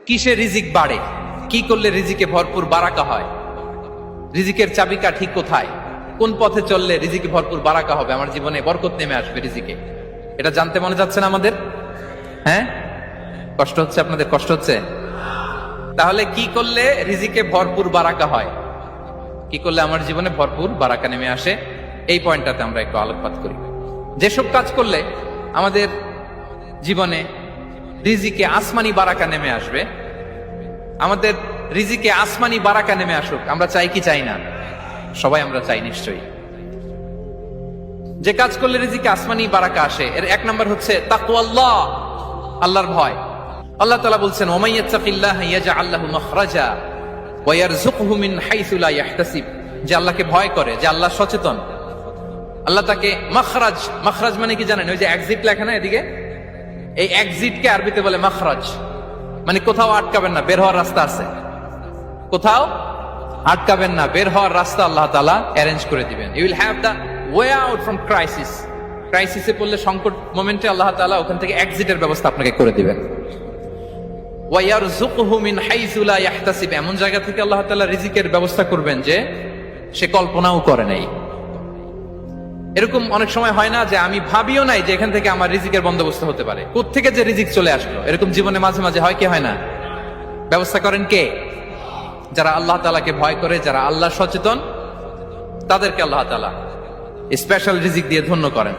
কিসে রিজিক বাড়ে, কি করলে রিজিকে ভরপুর বারাকা হয়, রিজিকের চাবিকা ঠিক কোথায়, কোন পথে চললে রিজিকে ভরপুর বারাকা হবে, আমার জীবনে বরকত নেমে আসবে রিজিকে, এটা জানতে মনে যাচ্ছে না আমাদের? হ্যাঁ, কষ্ট হচ্ছে আপনাদের? কষ্ট হচ্ছে? তাহলে কি করলে রিজিকে ভরপুর বারাকা হয়, কি করলে আমার জীবনে ভরপুর বারাকা নেমে আসে, এই পয়েন্টটাতে আমরা একটু আলোকপাত করি। যেসব কাজ করলে আমাদের জীবনে রিজিকে আসমানি বারাকা নেমে আসবে, আমাদের রিজিকে আসমানি বারাকা নেমে আসুক, আমরা চাই কি চাই না? সবাই আমরা চাই নিশ্চয়ই। যে কাজ করলে রিজিকে আসমানি বারাকা আসে, এর এক নম্বর হচ্ছে তাকওয়াল্লাহ, আল্লাহর ভয়। আল্লাহ তাআলা বলছেন, ওমাইয়াত্তাকিল্লাহা ইয়াজআল লাহু মাখরাজা ওয়া ইয়ারযুকহু মিন হাইসু লা ইয়াহতাসিব। যে আল্লাহকে ভয় করে, যে আল্লাহ সচেতন, আল্লাহ তাকে মাখরাজ, মাখরাজ মানে কি জানেন? ওই যে এক্সিট লেখা না এদিকে, এই এক্সিটকে আরবিতে বলে মাখরাজ, মানে কোথাও আটকাবেন না, বের হওয়ার রাস্তা আছে, কোথাও আটকাবেন না, বের হওয়ার রাস্তা আল্লাহ তাআলা অ্যারেঞ্জ করে দিবেন। You will have the way out from crisis. ক্রাইসিসে পড়লে, সংকট মোমেন্টে আল্লাহ তাআলা ওখান থেকে এক্সিটের ব্যবস্থা আপনাকে করে দিবেন। ওয়া ইয়ারযুকহু মিন হাইসু লা ইয়াহতাসিব, এমন জায়গা থেকে আল্লাহ তাআলা রিজিকের ব্যবস্থা করবেন যে সে কল্পনাও করে নাই। এরকম অনেক সময় হয় না যে আমি ভাবিও নাই যে এখান থেকে আমার রিজিকের বন্দোবস্ত হতে পারে, কোত্থেকে যে রিজিক চলে আসলো, এরকম জীবনে মাঝে মাঝে হয় কি হয় না? ব্যবস্থা করেন কে? যারা আল্লাহ তাআলাকে ভয় করে, যারা আল্লাহ সচেতন, তাদেরকে আল্লাহ তাআলা স্পেশাল রিজিক দিয়ে ধন্য করেন।